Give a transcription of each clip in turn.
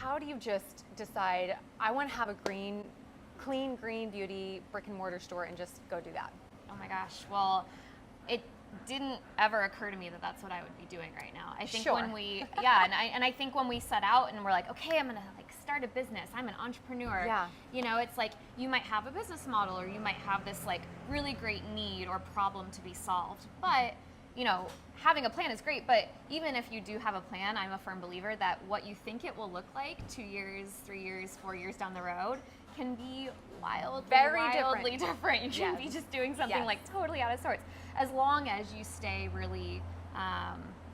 how do you just decide, I want to have a clean green beauty brick and mortar store and just go do that? Oh my gosh. Well, it didn't ever occur to me that that's what I would be doing right now. I think when we, and I think when we set out and we're like, okay, I'm gonna like start a business. I'm an entrepreneur. Yeah. You know, it's like you might have a business model or you might have this like really great need or problem to be solved. But you know, having a plan is great. But even if you do have a plan, I'm a firm believer that what you think it will look like 2 years, 3 years, 4 years down the road can be wildly different. You can be just doing something like totally out of sorts, as long as you stay really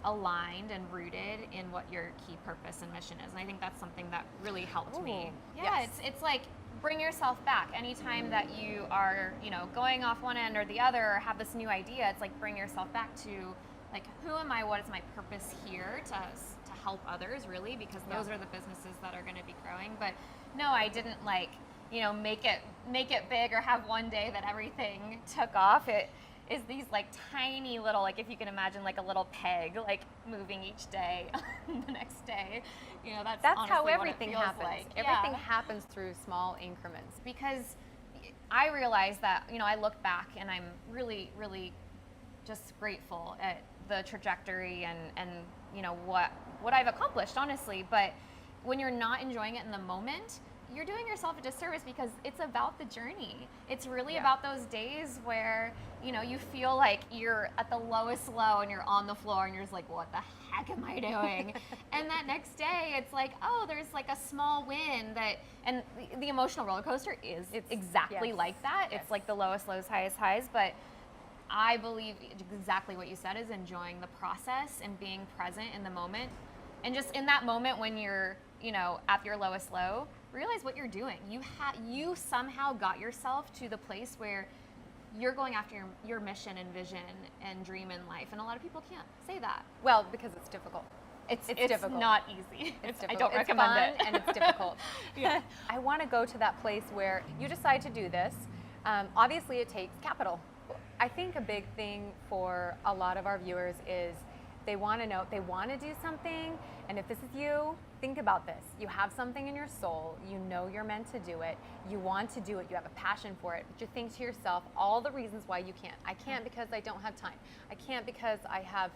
aligned and rooted in what your key purpose and mission is. And I think that's something that really helped me. Yeah, it's like bring yourself back. Anytime that you are, you know, going off one end or the other or have this new idea, it's like bring yourself back to like, who am I? What is my purpose here to help others, really, because those are the businesses that are going to be growing. But no, I didn't like, you know, make it big or have one day that everything took off. It is these like tiny little, like if you can imagine like a little peg, like moving each day, the next day. You know, that's how everything happens. Like. Everything happens through small increments. Because I realized that, you know, I look back and I'm really, really just grateful at the trajectory and you know, what I've accomplished, honestly. But when you're not enjoying it in the moment, you're doing yourself a disservice, because it's about the journey. It's really about those days where, you know, you feel like you're at the lowest low and you're on the floor and you're just like, what the heck am I doing? And that next day it's like, oh, there's like a small win that, and the emotional roller coaster is exactly like that. It's like the lowest lows, highest highs. But I believe exactly what you said is enjoying the process and being present in the moment. And just in that moment when you're, you know, at your lowest low, realize what you're doing. You somehow got yourself to the place where you're going after your mission and vision and dream in life. And a lot of people can't say that. Well, because it's difficult. It's difficult. Not easy. It's difficult. I don't recommend it. And it's difficult. I want to go to that place where you decide to do this. Obviously, it takes capital. I think a big thing for a lot of our viewers is they want to know, they want to do something, and if this is you, think about this. You have something in your soul, you know you're meant to do it, you want to do it, you have a passion for it, but you think to yourself all the reasons why you can't. I can't because I don't have time. I can't because I have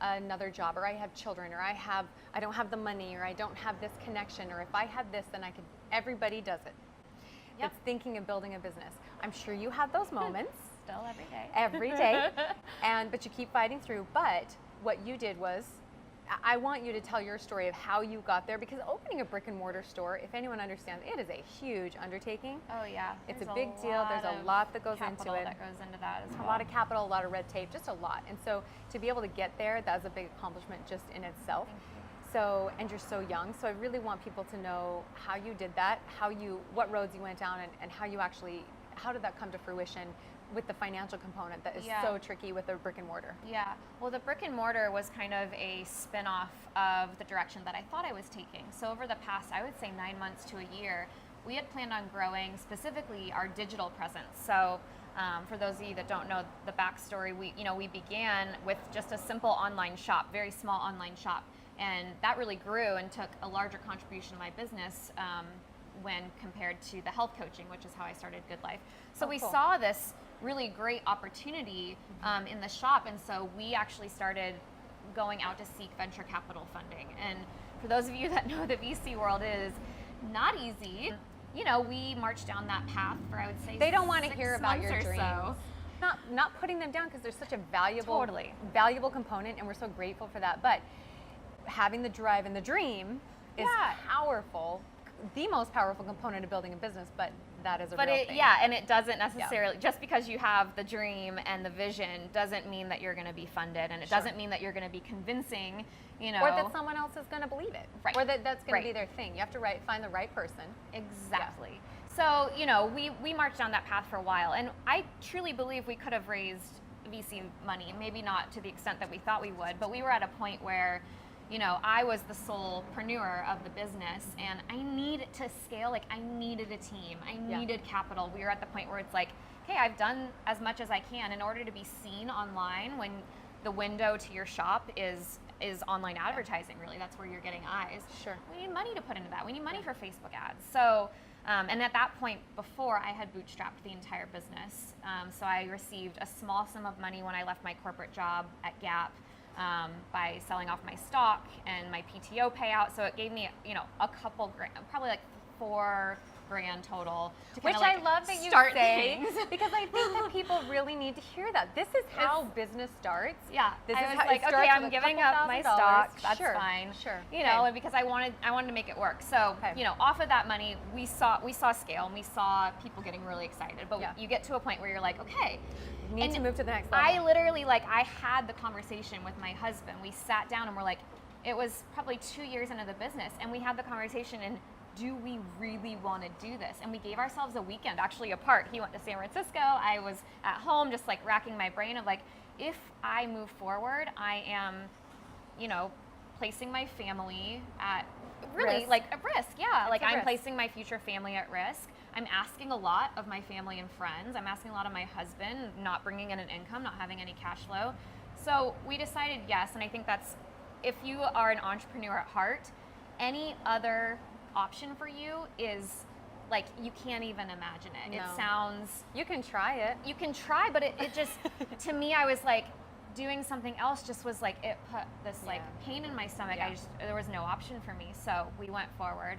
another job, or I have children, or I don't have the money, or I don't have this connection, or if I had this, then I could. Everybody does it. It's thinking of building a business. I'm sure you have those moments. Still every day. Every day. But you keep fighting through. But what you did was, I want you to tell your story of how you got there, because opening a brick and mortar store, if anyone understands, it is a huge undertaking. Oh yeah. It's a big deal. There's a lot that goes into it. That goes into that as well. A lot of capital, a lot of red tape, just a lot. And so to be able to get there, that's a big accomplishment just in itself. So, and you're so young, so I really want people to know how you did that, what roads you went down, and how did that come to fruition with the financial component that is so tricky with a brick and mortar. Yeah, well, the brick and mortar was kind of a spin-off of the direction that I thought I was taking. So over the past, I would say 9 months to a year, we had planned on growing specifically our digital presence. So for those of you that don't know the backstory, we began with just a simple online shop, very small online shop. And that really grew and took a larger contribution of my business when compared to the health coaching, which is how I started Good Life. So we saw this really great opportunity in the shop, and so we actually started going out to seek venture capital funding. And for those of you that know the VC world, is not easy. You know, we marched down that path for, I would say, they don't want to hear about your dreams. So. Not putting them down, because they're such a valuable component, and we're so grateful for that. But having the drive and the dream is powerful, the most powerful component of building a business, but that is a real thing. And it doesn't necessarily, just because you have the dream and the vision doesn't mean that you're going to be funded, and it doesn't mean that you're going to be convincing, you know. Or that someone else is going to believe it. Right. Or that's going to be their thing. You have to find the right person. Exactly. So, you know, we marched down that path for a while, and I truly believe we could have raised VC money, maybe not to the extent that we thought we would, but we were at a point where, you know, I was the solopreneur of the business, and I needed to scale. Like, I needed a team. I needed capital. We were at the point where it's like, okay, I've done as much as I can in order to be seen online when the window to your shop is is online advertising, really. That's where you're getting eyes. Sure. We need money to put into that. We need money for Facebook ads. So, and at that point before, I had bootstrapped the entire business. So I received a small sum of money when I left my corporate job at Gap by selling off my stock and my PTO payout. So it gave me, a couple grand, probably like $4,000 total. Which I love that you say, because I think that people really need to hear that. This is how business starts. Yeah, this I is was how, like, okay, I'm giving up my stock. That's sure, fine. Sure. And because I wanted to make it work. So, off of that money, we saw scale, and we saw people getting really excited. But you get to a point where you're like, okay, you need to move to the next level. I literally, I had the conversation with my husband. We sat down and we're like, it was probably 2 years into the business, and we had the conversation, and do we really want to do this? And we gave ourselves a weekend actually apart. He went to San Francisco. I was at home just racking my brain of if I move forward, I am, placing my family at really risk. A risk. Yeah. I'm risk. placing my future family at risk. I'm asking a lot of my family and friends. I'm asking a lot of my husband, not bringing in an income, not having any cash flow. So we decided yes. And I think that's, if you are an entrepreneur at heart, any other option for you is you can't even imagine it. No. It sounds, you can try it. You can try, but it just, to me, I was doing something else just was it put this pain in my stomach. Yeah. There was no option for me. So we went forward.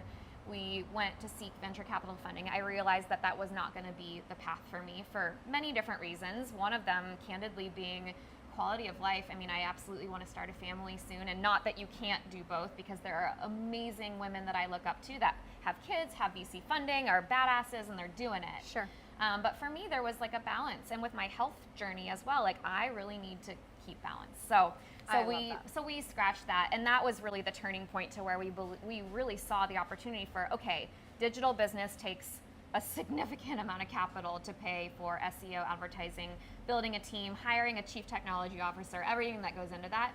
We went to seek venture capital funding. I realized that that was not going to be the path for me for many different reasons. One of them, candidly, being quality of life. I mean, I absolutely want to start a family soon, and not that you can't do both, because there are amazing women that I look up to that have kids, have VC funding, are badasses, and they're doing it. Sure. But for me, there was a balance, and with my health journey as well, I really need to keep balance. So we scratched that, and that was really the turning point to where we really saw the opportunity for, okay, digital business takes a significant amount of capital to pay for SEO, advertising, building a team, hiring a chief technology officer, everything that goes into that.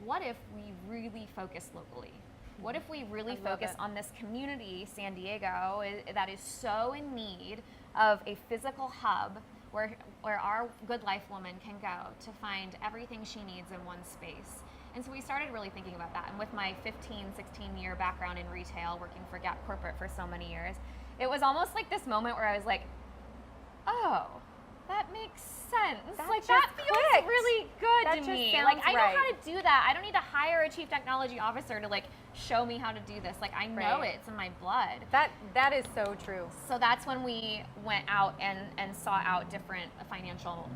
What if we really focus locally? What if we really focus on this community, San Diego, that is so in need of a physical hub where our good life woman can go to find everything she needs in one space? And so we started really thinking about that. And with my 15, 16-year background in retail, working for Gap Corporate for so many years, it was almost this moment where I was oh, that makes sense. That feels really good to me. I know how to do that. I don't need to hire a chief technology officer to show me how to do this. I know it. It's in my blood. That is so true. So that's when we went out and sought out different financial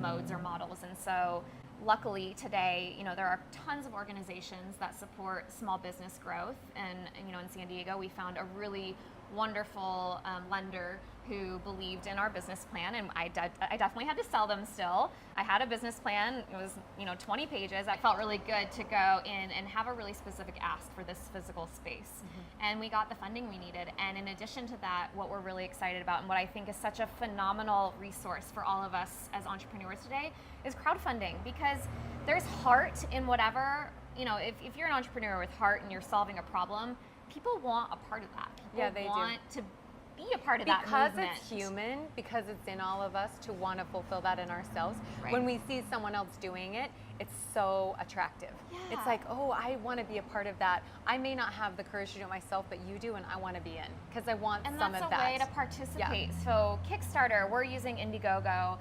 modes or models. And so luckily today, there are tons of organizations that support small business growth. And in San Diego, we found a really wonderful lender who believed in our business plan, and I definitely had to sell them still. I had a business plan. It was 20 pages. I felt really good to go in and have a really specific ask for this physical space. Mm-hmm. And we got the funding we needed. And in addition to that, what we're really excited about, and what I think is such a phenomenal resource for all of us as entrepreneurs today, is crowdfunding. Because there's heart in whatever, if you're an entrepreneur with heart and you're solving a problem, people want a part of that. People want to be a part of that movement. Because it's human, because it's in all of us to want to fulfill that in ourselves. Right. When we see someone else doing it, it's so attractive. Yeah. It's oh, I want to be a part of that. I may not have the courage to do it myself, but you do, and I want to be in, because I want some of that. And that's a way to participate. Yeah. So Kickstarter, we're using Indiegogo.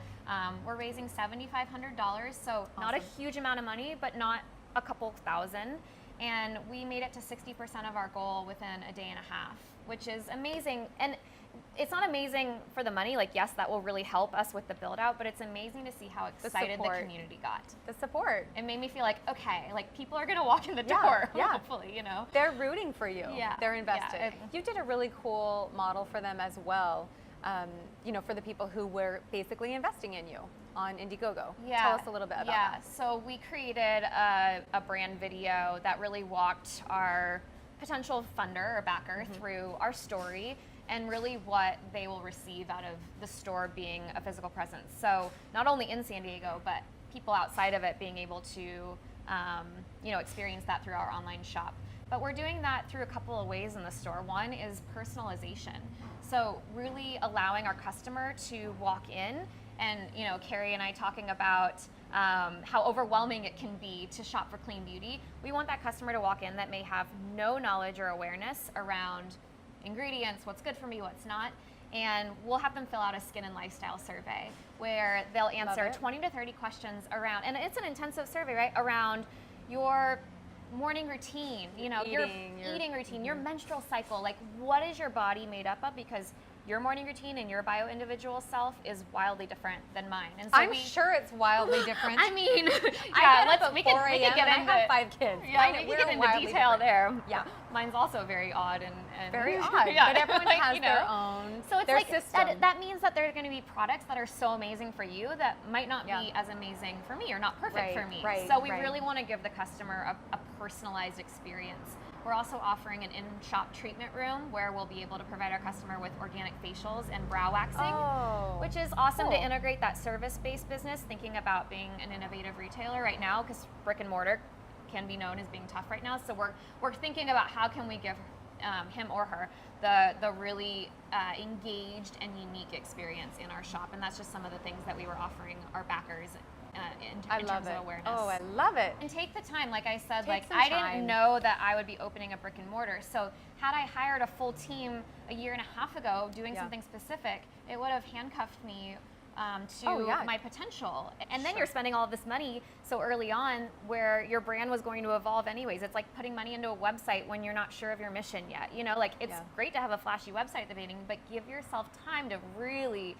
We're raising $7,500, so not a huge amount of money, but not a couple thousand. And we made it to 60% of our goal within a day and a half, which is amazing. And it's not amazing for the money. Yes, that will really help us with the build out, but it's amazing to see how excited the community got. The support. It made me feel okay, people are going to walk in the door, hopefully, They're rooting for you. Yeah. They're invested. Yeah. You did a really cool model for them as well, for the people who were basically investing in you on Indiegogo. Yeah. Tell us a little bit about that. Yeah, so we created a brand video that really walked our potential funder or backer through our story and really what they will receive out of the store being a physical presence. So not only in San Diego, but people outside of it being able to experience that through our online shop. But we're doing that through a couple of ways in the store. One is personalization. So really allowing our customer to walk in and, Carrie and I talking about how overwhelming it can be to shop for clean beauty. We want that customer to walk in that may have no knowledge or awareness around ingredients, what's good for me, what's not. And we'll have them fill out a skin and lifestyle survey where they'll answer 20 to 30 questions around, and it's an intensive survey, right? Around your morning routine, you know, your eating routine, your menstrual cycle, like what is your body made up of? Because your morning routine and your bio-individual self is wildly different than mine. And so I'm sure it's wildly different. I mean, I yeah, we can get into, I have 5 kids. Yeah, we can get into detail different. there. Yeah. Mine's also very odd and Very odd, yeah, but everyone like, has you know, their own, so it's their like system. that means that there are going to be products that are so amazing for you that might not be as amazing for me or not perfect for me. So we really want to give the customer a personalized experience. We're also offering an in-shop treatment room where we'll be able to provide our customer with organic facials and brow waxing, which is awesome to integrate that service-based business, thinking about being an innovative retailer right now, because brick and mortar can be known as being tough right now. So we're thinking about how can we give him or her the really engaged and unique experience in our shop, and that's just some of the things that we were offering our backers in terms of awareness. Oh, I love it. And take the time, like I said, Take some I time. didn't know that I would be opening a brick and mortar. So had I hired a full team a year and a half ago doing something specific, it would have handcuffed me to my potential. And then you're spending all of this money so early on where your brand was going to evolve anyways. It's like putting money into a website when you're not sure of your mission yet. You know, like it's great to have a flashy website at the beginning, but give yourself time to really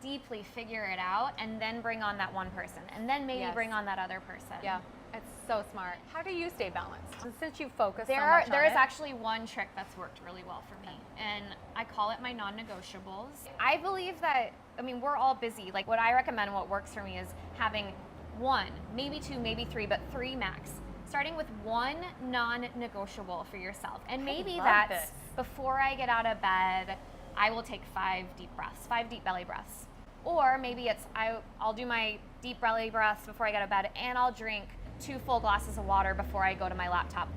deeply figure it out and then bring on that one person and then maybe bring on that other person. Yeah, it's so smart. How do you stay balanced? Since you focus there so much on there is it. actually one trick that's worked really well for me, and I call it my non-negotiables. I believe that, I mean, we're all busy. Like what I recommend, what works for me is having 1, maybe 2, maybe 3, but 3 max. Starting with 1 non-negotiable for yourself. And maybe that's before I get out of bed, I will take 5 deep breaths, 5 deep belly breaths. Or maybe it's I'll do my deep belly breaths before I go to bed, and I'll drink 2 full glasses of water before I go to my laptop.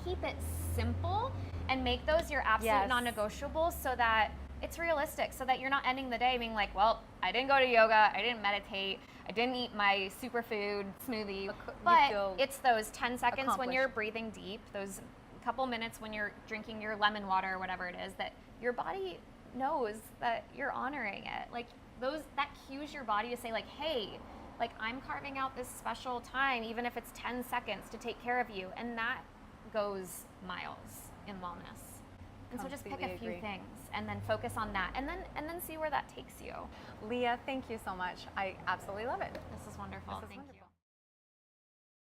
Keep it simple and make those your absolute non-negotiables so that it's realistic, so that you're not ending the day being like, well, I didn't go to yoga, I didn't meditate, I didn't eat my superfood smoothie. But it's those 10 seconds when you're breathing deep, those couple minutes when you're drinking your lemon water or whatever it is, that your body knows that you're honoring it. Like that cues your body to say like, hey, like I'm carving out this special time, even if it's 10 seconds to take care of you. And that goes miles in wellness. And so just pick a few things and then focus on that and then see where that takes you. Leah, thank you so much. I absolutely love it. This is wonderful. Thank you.